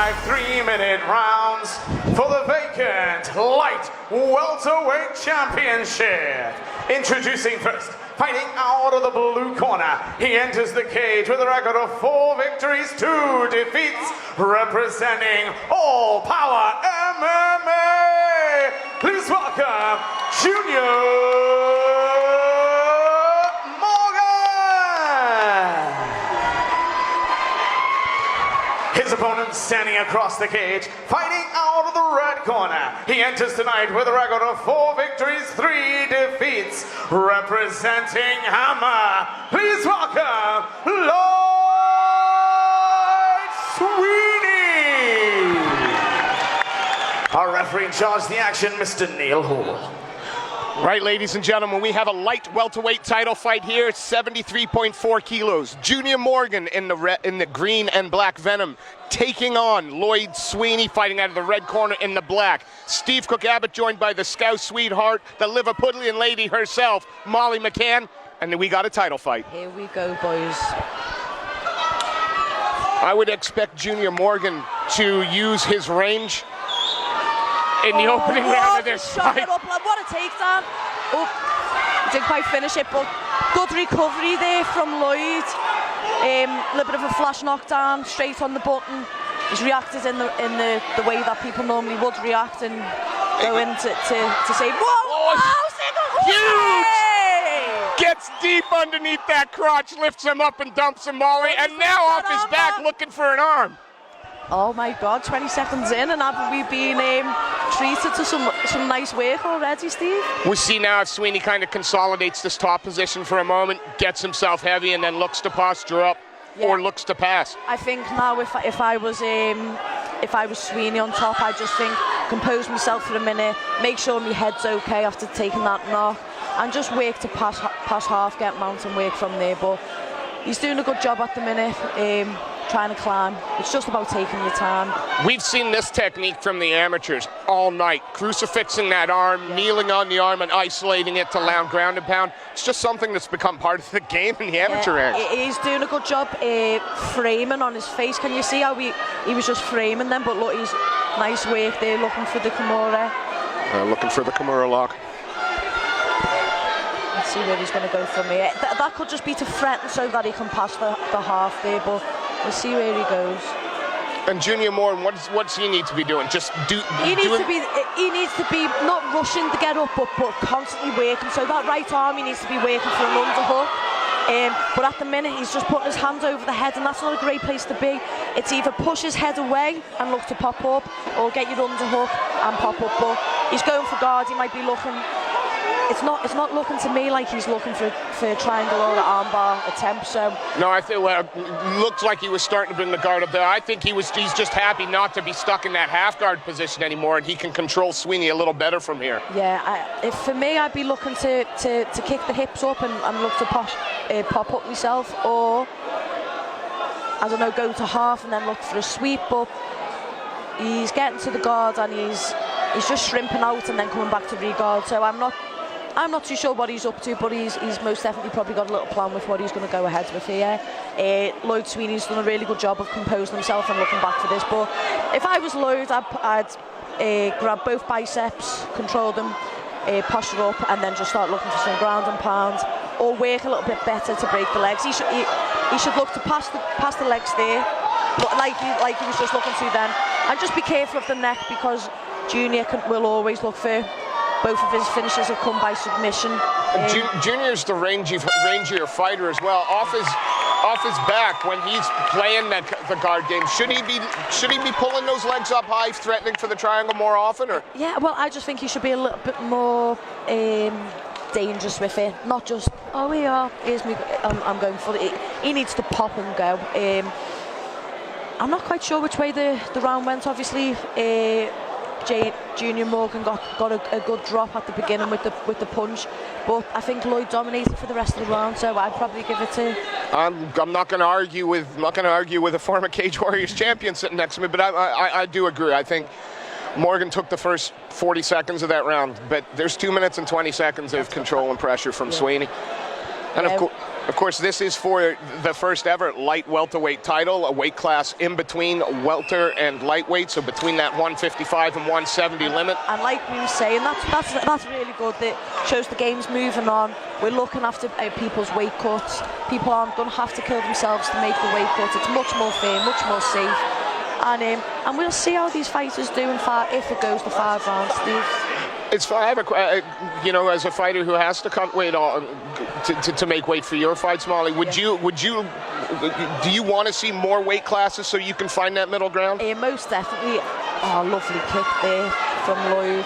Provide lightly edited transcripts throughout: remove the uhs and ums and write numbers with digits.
5 3-minute rounds for the vacant light welterweight championship. Introducing first, fighting out of the blue corner, he enters the cage with a record of 4 victories, 2 defeats, representing All Power MMA. Please welcome Junior. His opponent standing across the cage, fighting out of the red corner. He enters tonight with a record of 4 victories, 3 defeats, representing Hammer. Please welcome Lloyd Sweeney. Our referee in charge of the action, Mr. Neil Hall. Right, ladies and gentlemen, we have a light welterweight title fight here. 73.4 kilos. Junior Morgan in the green and black Venom taking on Lloyd Sweeney, fighting out of the red corner in the black. Steve Cook Abbott joined by the Scout sweetheart, the Liverpudlian lady herself, Molly McCann, and then we got a title fight. Here we go, boys. I would expect Junior Morgan to use his range in the opening round of this fight. What a takedown. Oh, didn't quite finish it, but good recovery there from Lloyd. A little bit of a flash knockdown, straight on the button. He's reacted in the way that people normally would react and go in to say, whoa, huge! Gets deep underneath that crotch, lifts him up and dumps him, Molly, and now off his back looking for an arm. Oh my God, 20 seconds in, and haven't we been treated to some nice work already, Steve? We see now if Sweeney kind of consolidates this top position for a moment, gets himself heavy, and then looks to posture up, or looks to pass. I think now if I was Sweeney on top, I just think compose myself for a minute, make sure my head's okay after taking that knock, and just work to pass half, get mount and work from there. But he's doing a good job at the minute. Trying to climb. It's just about taking your time. We've seen this technique from the amateurs all night. Crucifixing that arm, kneeling on the arm and isolating it to land ground and pound. It's just something that's become part of the game in the amateur range. He's doing a good job framing on his face. Can you see how he was just framing them? But look, he's nice work there, looking for the Kimura. Looking for the Kimura lock. Let's see where he's going to go from here. That could just be to threaten so that he can pass the half there, but we'll see where he goes. And Junior Morgan, what's he need to be doing? Just He needs to be not rushing to get up, but constantly working. So that right arm, he needs to be working for an underhook. But at the minute, he's just putting his hands over the head, and that's not a great place to be. It's either push his head away and look to pop up, or get your underhook and pop up. But he's going for guard. He might be looking. It's not looking to me like he's looking for a triangle or an armbar attempt. So no, I think looks like he was starting to bring the guard up there. I think he's just happy not to be stuck in that half guard position anymore, and he can control Sweeney a little better from here. Yeah, for me, I'd be looking to kick the hips up and look to pop up myself, or I don't know, go to half and then look for a sweep. But he's getting to the guard and he's just shrimping out and then coming back to re-guard. So I'm not too sure what he's up to, but he's most definitely probably got a little plan with what he's going to go ahead with here. Lloyd Sweeney's done a really good job of composing himself and looking back for this. But if I was Lloyd, I'd grab both biceps, control them, posture up, and then just start looking for some ground and pound, or work a little bit better to break the legs. He should look to pass the legs there, like he was just looking to then, and just be careful of the neck, because Junior will always look for. Both of his finishes have come by submission. Junior's the rangier fighter as well. Off his back when he's playing the guard game, should he be pulling those legs up high, threatening for the triangle more often? Or? Yeah, well, I just think he should be a little bit more dangerous with it. Not just, oh yeah, here's me, I'm going for it. He needs to pop and go. I'm not quite sure which way the round went. Obviously, Junior Morgan got a good drop at the beginning with the punch, but I think Lloyd dominated for the rest of the round, so I'd probably give it to. I'm not going to argue with a former Cage Warriors champion sitting next to me, but I do agree. I think Morgan took the first 40 seconds of that round, but there's 2 minutes and 20 seconds of control and pressure from Sweeney, and of course. Of course, this is for the first ever light welterweight title, a weight class in between welter and lightweight, so between that 155 and 170 limit. And like we were saying, that's really good. That shows the game's moving on. We're looking after people's weight cuts. People don't have to kill themselves to make the weight cuts. It's much more fair, much more safe. And we'll see how these fighters do if it goes to 5 rounds, Steve. It's 5. You know, as a fighter who has to cut weight on to make weight for your fights, Molly, do you want to see more weight classes so you can find that middle ground? Most definitely. Oh, lovely kick there from Lloyd.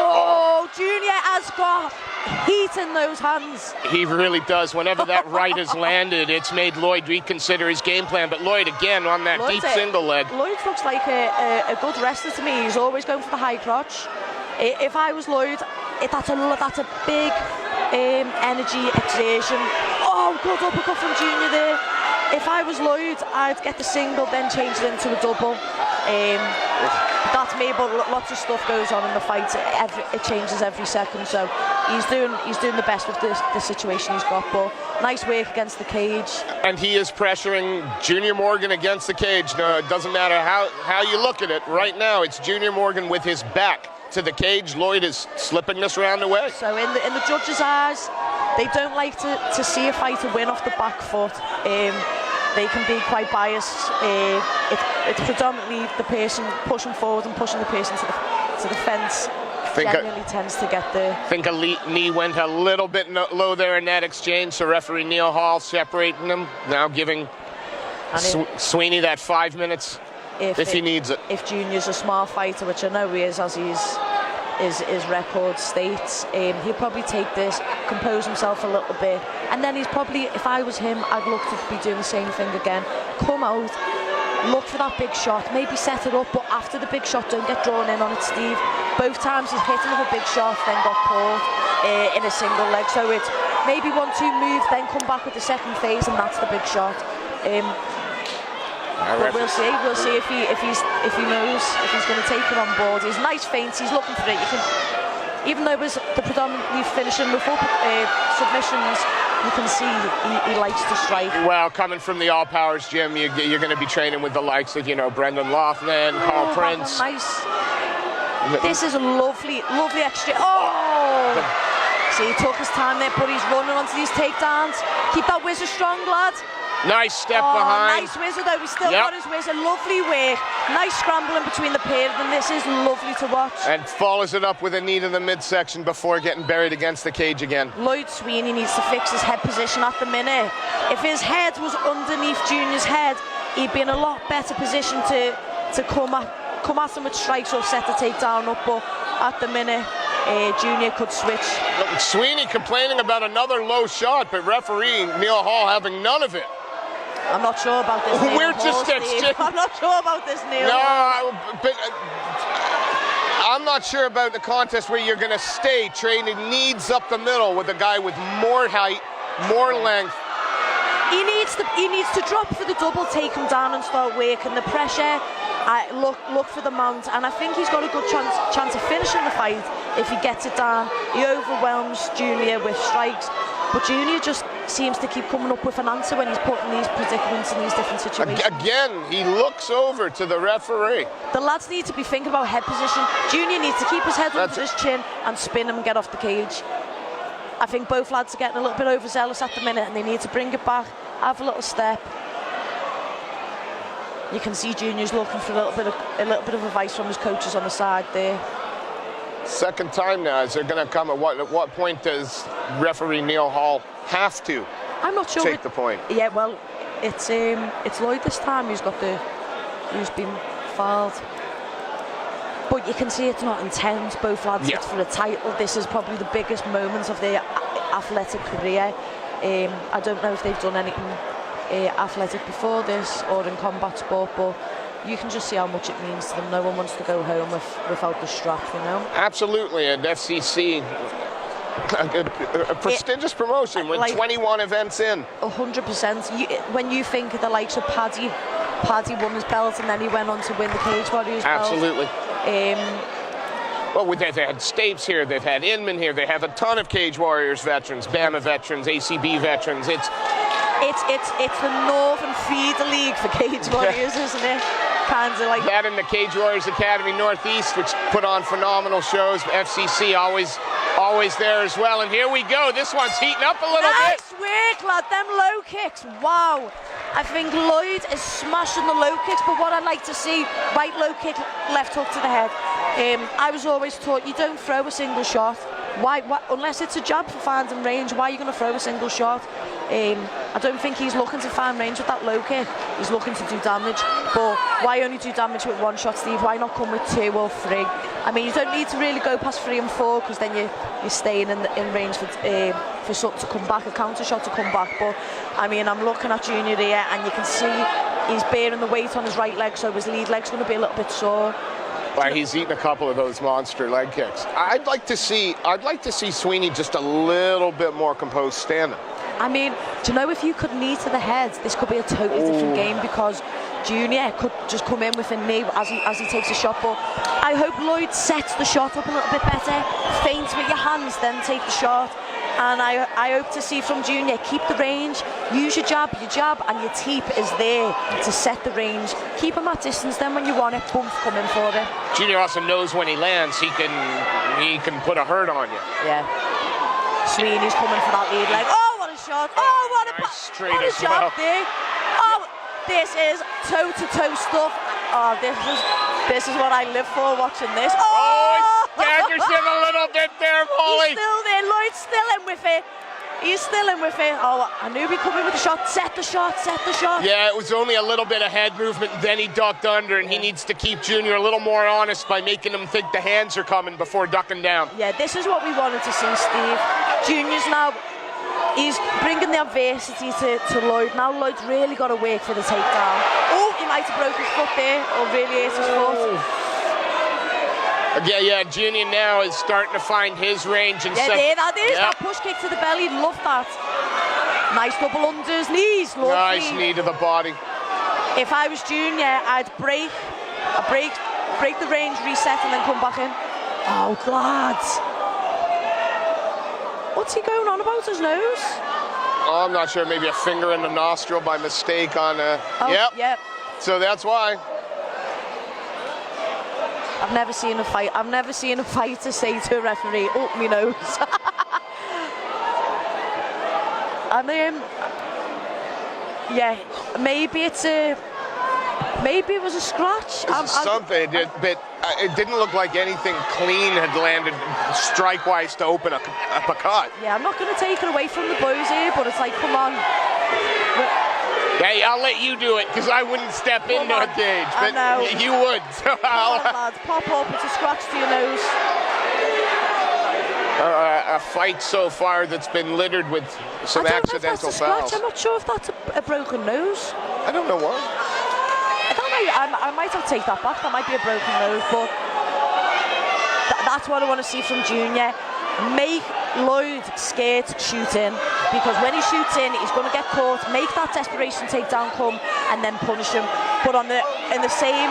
Oh, Junior has got heat in those hands. He really does. Whenever that right has landed, it's made Lloyd reconsider his game plan. But Lloyd, again, on that deep single leg. Lloyd looks like a good wrestler to me. He's always going for the high crotch. If I was Lloyd, that's a big energy exertion. Oh, good uppercut from Junior there. If I was Lloyd, I'd get the single, then change it into a double. That's me, but lots of stuff goes on in the fight. It changes every second, so he's doing the best with the situation he's got. But nice work against the cage. And he is pressuring Junior Morgan against the cage. No, it doesn't matter how you look at it. Right now, it's Junior Morgan with his back to the cage. Lloyd is slipping this round away. So in the judges' eyes, they don't like to see a fighter win off the back foot. They can be quite biased. It's predominantly the person pushing forward and pushing the person to the fence. Generally tends to get there. I think a knee went a little bit low there in that exchange, so referee Neil Hall separating them, now giving Sweeney that 5 minutes if he needs it. If Junior's a smart fighter, which I know he is, as his record states, he'll probably take this, compose himself a little bit, and then he's probably, if I was him, I'd look to be doing the same thing again. Come out, look for that big shot, maybe set it up, but after the big shot, don't get drawn in on it, Steve. Both times he's hit him with a big shot, then got caught in a single leg, so it's maybe 1-2 move, then come back with the second phase, and that's the big shot. But we'll see if he knows, if he's going to take it on board. He's nice feints, he's looking for it. Even though it was the predominantly finishing with submissions, you can see he likes to strike. Well, coming from the All Powers gym, you're going to be training with the likes of, Brendan Laughlin, Carl Prince. Nice. This is a lovely exchange. Oh! See, he took his time there, but he's running onto these takedowns. Keep that whizzer strong, lad. Nice step behind. Nice whizzer though, he's still got his whizzer. Lovely work. Nice scrambling between the pair of them. This is lovely to watch. And follows it up with a knee to the midsection before getting buried against the cage again. Lloyd Sweeney needs to fix his head position at the minute. If his head was underneath Junior's head, he'd be in a lot better position to come at him with strikes or set the takedown up, but at the minute, Junior could switch. Look, Sweeney complaining about another low shot, but referee Neil Hall having none of it. I'm not sure about this, Neil. We're just I'm not sure about this, Neil. No, but I'm not sure about the contest where you're going to stay trading needs up the middle with a guy with more height, more length. He needs to drop for the double, take him down and start working the pressure. Look for the mount, and I think he's got a good chance of finishing the fight if he gets it down. He overwhelms Junior with strikes, but Junior just seems to keep coming up with an answer when he's put in these predicaments and these different situations. Again, he looks over to the referee. The lads need to be thinking about head position. Junior needs to keep his head under his chin and spin him and get off the cage. I think both lads are getting a little bit overzealous at the minute, and they need to bring it back, have a little step. You can see Junior's looking for a little bit of advice from his coaches on the side there. Second time now. Is there going to come at what point does referee Neil Hall have to? I'm not sure. Take the point. Yeah, well, it's Lloyd this time who's been fouled. But you can see it's not intense. Both lads, it's for a title. This is probably the biggest moments of their athletic career. I don't know if they've done anything athletic before this or in combat sport, but you can just see how much it means to them. No one wants to go home without the strap, Absolutely, and FCC, a prestigious promotion with 21 events in. 100%. When you think of the likes of Paddy won his belt and then he went on to win the Cage Warriors belt. Absolutely. Well, they've had Stapes here, they've had Inman here, they have a ton of Cage Warriors veterans, BAMA veterans, ACB veterans. It's the Northern Feeder League for Cage Warriors, isn't it? Kind of like that, in the Cage Warriors Academy Northeast, which put on phenomenal shows. FCC always there as well. And here we go. This one's heating up a little bit. Nice work, lad. Them low kicks. Wow. I think Lloyd is smashing the low kicks, but what I'd like to see, right low kick, left hook to the head. I was always taught you don't throw a single shot. Why, unless it's a jab for finding range, why are you going to throw a single shot? I don't think he's looking to find range with that low kick. He's looking to do damage. But why only do damage with one shot, Steve? Why not come with 2 or 3? I mean, you don't need to really go past 3 and 4, because then you're staying in range for something to come back, a counter shot to come back. But I mean, I'm looking at Junior here, and you can see he's bearing the weight on his right leg, so his lead leg's going to be a little bit sore. Well, he's eaten a couple of those monster leg kicks. I'd like to see Sweeney just a little bit more composed standing. I mean, do you know, if you could knee to the head, this could be a totally different game, because Junior could just come in with a knee as he takes a shot. But I hope Lloyd sets the shot up a little bit better, feint with your hands, then take the shot. And I hope to see from Junior, keep the range, use your jab, and your teep is there to set the range. Keep him at distance, then when you want it, boom, come in for it. Junior also knows when he lands, he can put a hurt on you. Yeah. Sweeney's coming for that lead leg. Oh, what a shot! Oh, what a nice shot there! Oh, this is toe-to-toe stuff. Oh, this is what I live for, watching this. Oh, he staggers him a little bit there, Molly. He's still there. Lloyd's still in with it. He's still in with it. Oh, I knew he'd come in with the shot. Set the shot. Yeah, it was only a little bit of head movement, then he ducked under, and he needs to keep Junior a little more honest by making him think the hands are coming before ducking down. Yeah, this is what we wanted to see, Steve. Junior's now, he's bringing the adversity to Lloyd. Now Lloyd's really got to work for the takedown. Oh, he might have broke his foot there, or really hit his foot. Yeah, Junior now is starting to find his range. And that is that push kick to the belly. Love that. Nice double unders, knees. Lovely. Nice knee to the body. If I was Junior, I'd break the range, reset, and then come back in. Oh, lads. What's he going on about his nose? Oh, I'm not sure. Maybe a finger in the nostril by mistake on a... Yep. So that's why. I've never seen a fighter say to a referee, "Oh, me nose." I mean, yeah, maybe it was a scratch. Something, but it didn't look like anything clean had landed strike-wise to open up a cut. Yeah, I'm not going to take it away from the boys here, but it's like, come on. Hey, I'll let you do it, because I wouldn't step into a cage, but you would. So come on, lads, pop up, it's a scratch to your nose. A fight so far that's been littered with some accidental fouls. I'm not sure if that's a broken nose. I don't know why. I might have to take that back. That might be a broken nose, but that's what I want to see from Junior. Make Lloyd scared to shoot in, because when he shoots in, he's going to get caught. Make that desperation takedown come, and then punish him. But in the same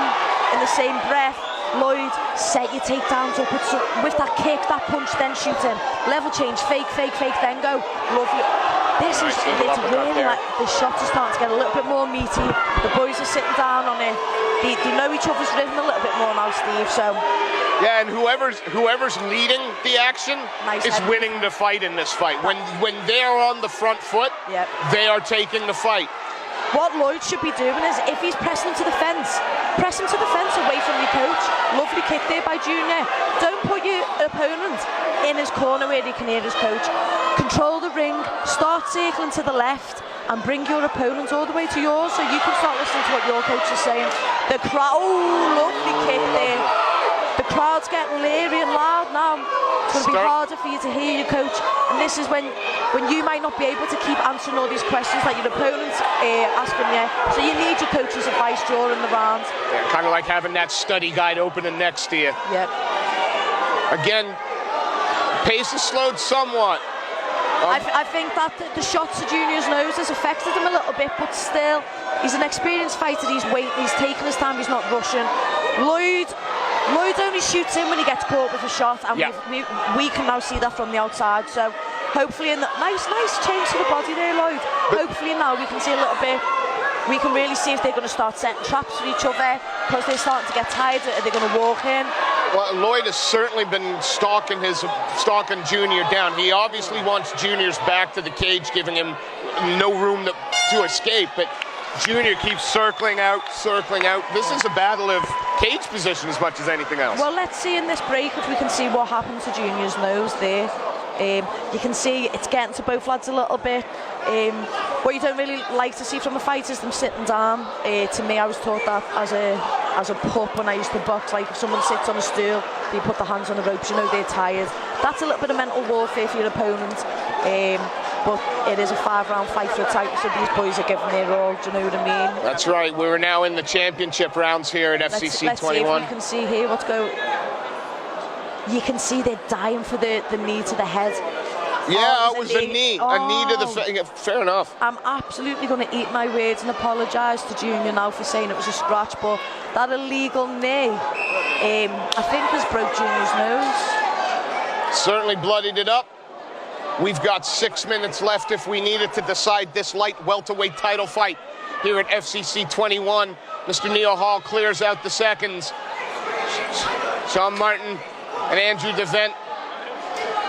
breath, Lloyd, set your takedowns up with that kick, that punch, then shoot in. Level change, fake, then go. Lovely. It's really like the shots are starting to get a little bit more meaty. The boys are sitting down on it. They know each other's rhythm a little bit more now, Steve. So. Yeah, and whoever's leading the action is winning the fight in this fight. When they're on the front foot, they are taking the fight. What Lloyd should be doing is, if he's pressing him to the fence, press him to the fence away from your coach. Lovely kick there by Junior. Don't put your opponent in his corner where he can hear his coach. Control the ring, start circling to the left, and bring your opponent all the way to yours, so you can start listening to what your coach is saying. The crowd, lovely kick there. The crowd's getting leery and loud now. It's going to be harder for you to hear your coach, and this is when you might not be able to keep answering all these questions that your opponent's asking you. So you need your coach's advice during the round. Yeah, kind of like having that study guide opening next to you. Yep. Again, pace is slowed somewhat. I think that the shots to Junior's nose has affected him a little bit, but still, he's an experienced fighter. He's waiting, he's taking his time, he's not rushing. Lloyd only shoots in when he gets caught with a shot, and we can now see that from the outside. So hopefully in the nice change to the body there, Lloyd. Hopefully now we can see a little bit. We can really see if they're going to start setting traps for each other because they're starting to get tired. Are they going to walk in? Well, Lloyd has certainly been stalking Junior down. He obviously wants Junior's back to the cage, giving him no room to escape. But Junior keeps circling out. This is a battle of cage position as much as anything else. Well, let's see in this break if we can see what happened to Junior's nose there. You can see it's getting to both lads a little bit. What you don't really like to see from the fight is them sitting down. To me, I was taught that as a pup when I used to box. Like if someone sits on a stool, you put the hands on the ropes, you know they're tired. That's a little bit of mental warfare for your opponent. But it is a 5-round fight for a title, so these boys are giving their all. Do you know what I mean? That's right. We're now in the championship rounds here at FCC21. Let's see if we can see here what's going. You can see they're dying for the knee to the head. Yeah, it was a knee. A knee to the face. Fair enough. I'm absolutely going to eat my words and apologise to Junior now for saying it was a scratch, but that illegal knee, I think, has broke Junior's nose. Certainly bloodied it up. We've got 6 minutes left if we need it to decide this light welterweight title fight here at FCC21. Mr. Neil Hall clears out the seconds. Sean Martin and Andrew DeVent,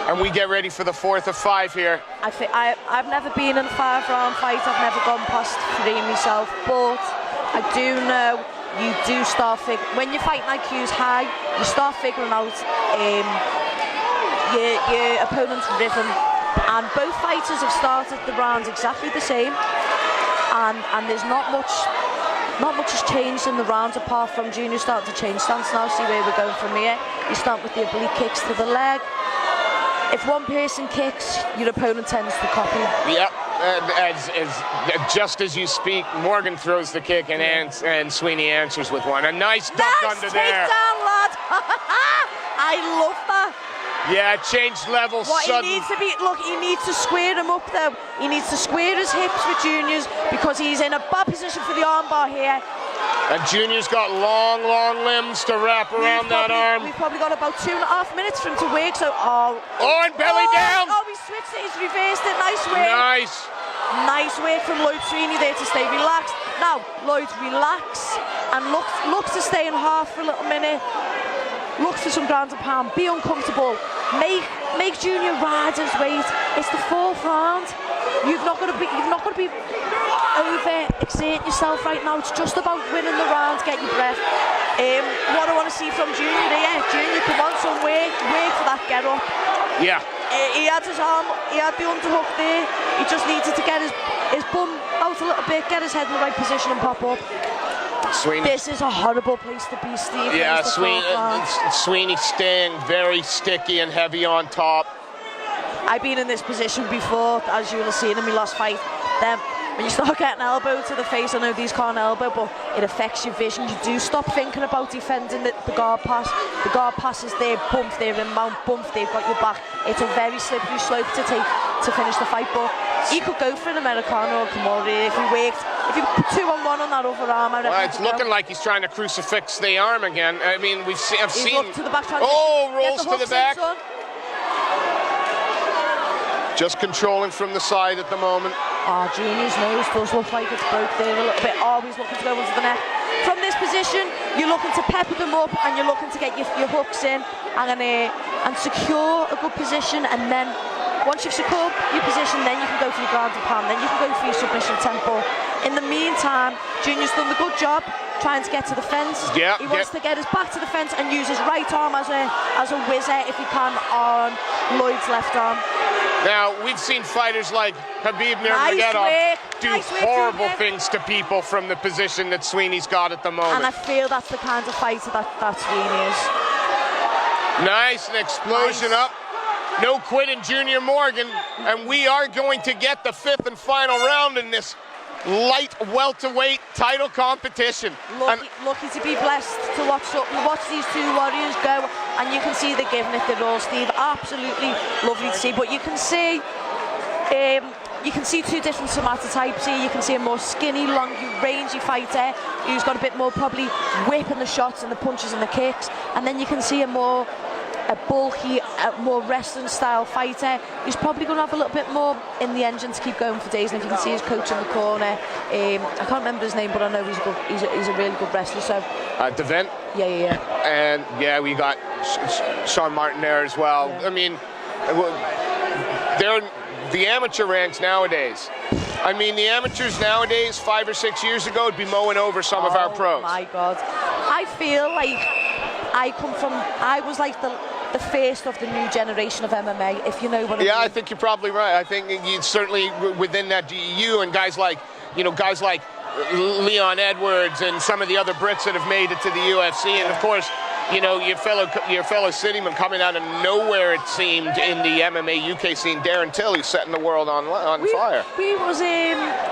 and we get ready for the 4th of 5 here. I've never been in a 5-round fight. I've never gone past 3 myself, but I do know you do start when your fighting IQ is high, you start figuring out your opponent's rhythm. And both fighters have started the rounds exactly the same, and there's not much has changed in the rounds apart from Junior starting to change stance now. See where we're going from here. You start with the oblique kicks to the leg. If one person kicks, your opponent tends to copy. Yep, just as you speak, Morgan throws the kick and Sweeney answers with one. A nice duck under there. Nice takedown, lad. I love that. Yeah, changed levels. What he needs to be, look, he needs to square him up though. He needs to square his hips with Junior's because he's in a bad position for the armbar here. And Junior's got long limbs to wrap around that arm. We've probably got about 2.5 minutes for him to work, so and belly down! Oh, he switched it, he's reversed it, nice work. Nice work from Lloyd Sweeney there to stay relaxed. Now, Lloyd, relax and look to stay in half for a little minute. Look for some ground and pound, be uncomfortable, make Junior ride his weight. It's the 4th round. You've not got to be over exerting yourself right now. It's just about winning the round, get your breath. What I want to see from Junior there, Junior, come on, some work for that get up. Yeah. He had his arm, he had the underhook there. He just needed to get his bum out a little bit, get his head in the right position and pop up. Sweeney. This is a horrible place to be, Steve. Yeah, Sweeney staying very sticky and heavy on top. I've been in this position before, as you will have seen in my last fight. Then when you start getting elbow to the face, I know these can't elbow, but it affects your vision. You do stop thinking about defending the guard pass. The guard pass is there, bump there, inbound, bump, they've got your back. It's a very slippery slope to take to finish the fight, but he could go for an Americano or Kimura if he worked. If you put 2-on-1 on that other arm, I reckon. Well, it's looking like he's trying to crucifix the arm again. I mean, I've seen. To the back, rolls to the back. In, just controlling from the side at the moment. Junior's nose does look like it's broke there a little bit. Always looking to go into the neck. From this position, you're looking to pepper them up and you're looking to get your hooks in and secure a good position, and then once you've secured your position, then you can go for your ground and pound, then you can go for your submission tempo. In the meantime, Junior's done the good job trying to get to the fence. Yeah, he wants to get his back to the fence and use his right arm as a whizzer if he can on Lloyd's left arm. Now, we've seen fighters like Khabib Nurmagomedov do horrible things to people from the position that Sweeney's got at the moment. And I feel that's the kind of fighter that Sweeney is. Nice, an explosion up. No quitting Junior Morgan, and we are going to get the 5th and final round in this light welterweight title competition. Lucky to be blessed to watch these two warriors go, and you can see they're giving it their all, Steve. Absolutely lovely to see, but you can see two different somatotypes here. You can see a more skinny, long, rangy fighter who's got a bit more probably whip in the shots and the punches and the kicks, and then you can see a more a bulky, more wrestling style fighter. He's probably going to have a little bit more in the engine to keep going for days. And if you can see his coach in the corner, I can't remember his name, but I know he's good. He's a really good wrestler. So Devent. Yeah. And yeah, we got Sean Martin there as well. Yeah. I mean, they're the amateur ranks nowadays. I mean, the amateurs nowadays, 5 or 6 years ago, would be mowing over some of our pros. Oh my God. I feel like I was like the first of the new generation of MMA, if you know what I mean. Yeah, I think you're probably right. I think you certainly within that, you and guys like Leon Edwards and some of the other Brits that have made it to the UFC, and of course, you know, your fellow cityman coming out of nowhere, it seemed, in the MMA UK scene, Darren Till, who's setting the world on fire. We was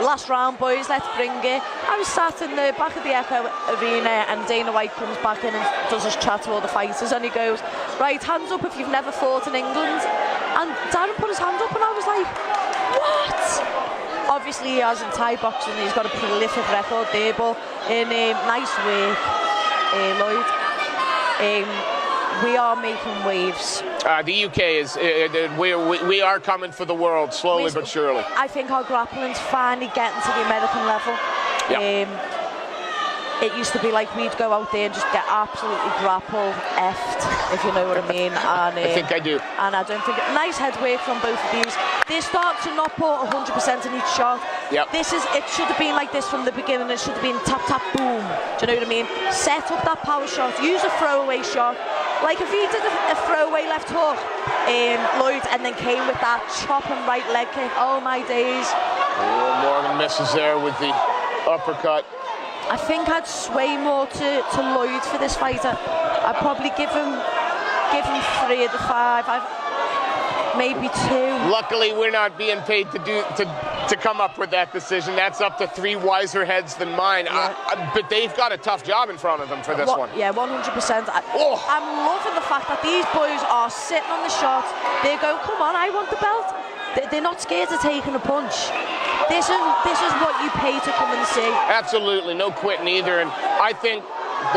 last round, boys, let's bring it. I was sat in the back of the Echo Arena, and Dana White comes back in and does his chat to all the fighters, and he goes, right, hands up if you've never fought in England. And Darren put his hand up, and I was like, what? Obviously, he has in Thai boxing, he's got a prolific record there, but in nice work, Lloyd. We are making waves. The UK is, we are coming for the world, slowly but surely. I think our grappling's finally getting to the American level. Yep. It used to be like we'd go out there and just get absolutely grappled, effed, if you know what I mean. And, I think I do. And I don't think nice head work from both of these. They start to not put 100% in each shot. Yep. It should have been like this from the beginning. It should have been tap, tap, boom. Do you know what I mean? Set up that power shot. Use a throwaway shot. Like if he did a throwaway left hook, Lloyd, and then came with that chopping right leg kick. Oh my days. Oh, Morgan misses there with the uppercut. I think I'd sway more to Lloyd for this fight. I'd probably give him 3 of the 5. Maybe 2. Luckily, we're not being paid to come up with that decision. That's up to 3 wiser heads than mine. Yeah. But they've got a tough job in front of them for this one. Yeah, 100%. I'm loving the fact that these boys are sitting on the shot. They go, come on, I want the belt. They're not scared of taking a punch. This is what you pay to come and see. Absolutely, no quitting either. And I think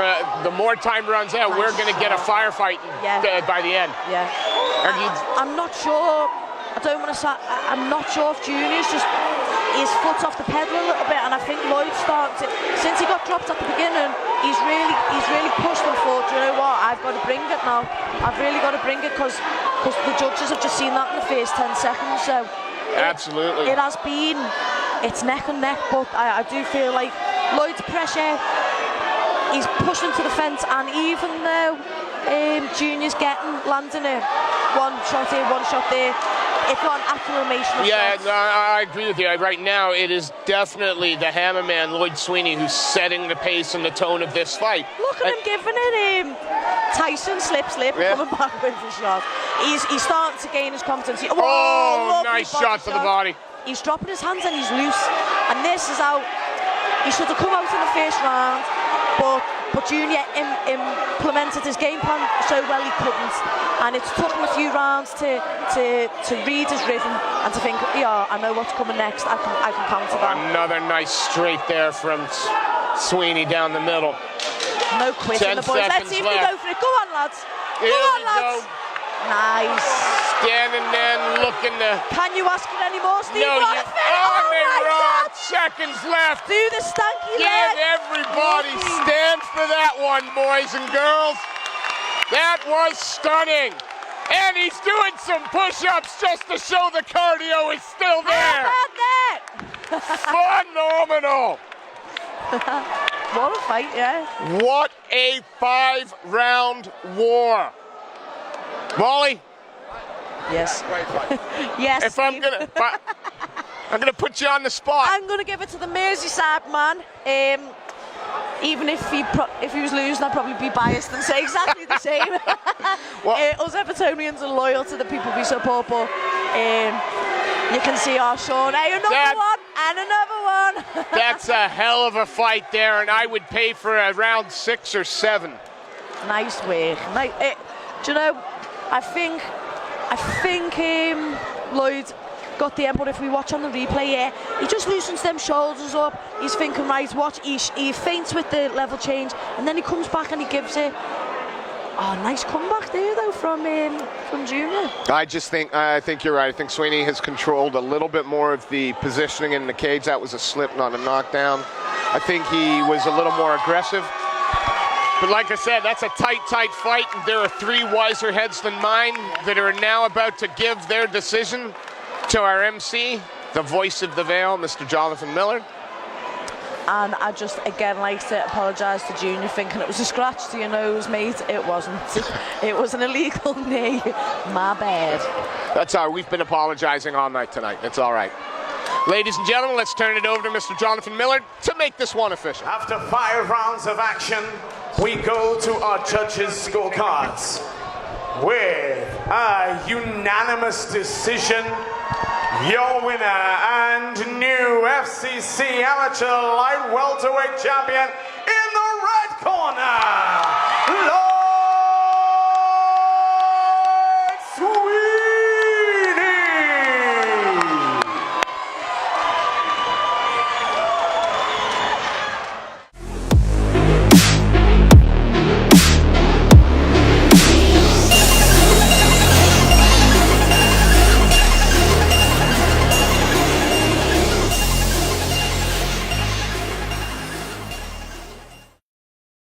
the more time runs out, we're going to get a firefight by the end. Yeah. I'm not sure. I'm not sure if Junior's just his foot's off the pedal a little bit, and I think Lloyd started since he got dropped at the beginning. He's really pushed and thought, you know what? I've got to bring it now. I've really got to bring it because the judges have just seen that in the first 10 seconds. So absolutely, it's neck and neck, but I do feel like Lloyd's pressure. He's pushing to the fence, and even though Junior's landing it, one shot here, one shot there, it's not an acclamation of shots. No, I agree with you. Right now, it is definitely the hammerman, Lloyd Sweeney, who's setting the pace and the tone of this fight. Look at him giving it Tyson slip, coming back with the shot. He's starting to gain his confidence. Nice shot to the body. He's dropping his hands and he's loose. And this is how he should have come out in the first round, but Junior implemented his game plan so well he couldn't. And it's took him a few rounds to read his rhythm and to think, yeah, I know what's coming next. I can counter that. Another nice straight there from Sweeney down the middle. No quitting the boys. Let's see if we go for it. Go on, lads. Go on, lads. Nice. Standing there looking to... Can you ask for any more, Steve? No, oh my God. Seconds left. Do the stanky Give leg. everybody stand for that one, boys and girls. That was stunning. And he's doing some push-ups just to show the cardio is still there. How about that? Phenomenal. What a fight, yeah. What a 5-round war. Molly? Yes. Yes, if I'm gonna put you on the spot. I'm gonna give it to the Merseyside man. Even if he was losing, I'd probably be biased and say exactly the same. Us Evertonians are loyal to the people we support, but you can see our Sean. Hey, another one. That's a hell of a fight there, and I would pay for a round 6 or 7. Nice work. Do you know? I think Lloyd got the end, but if we watch on the replay, he just loosens them shoulders up. He's thinking, right, watch, he feints with the level change, and then he comes back and he gives it. Oh, nice comeback there though from Junior. I think you're right. I think Sweeney has controlled a little bit more of the positioning in the cage. That was a slip, not a knockdown. I think he was a little more aggressive. But like I said, that's a tight fight. There are three wiser heads than mine that are now about to give their decision to our MC, the voice of the Vale, Mr. Jonathan Miller. And I just, again, like to apologise to Junior, thinking it was a scratch to your nose, mate. It wasn't. It was an illegal knee. My bad. That's all right. We've been apologising all night tonight. It's all right. Ladies and gentlemen, let's turn it over to Mr. Jonathan Miller to make this one official. After 5 rounds of action, we go to our judges' scorecards with a unanimous decision. Your winner and new FCC Amateur Light Welterweight Champion in the red corner,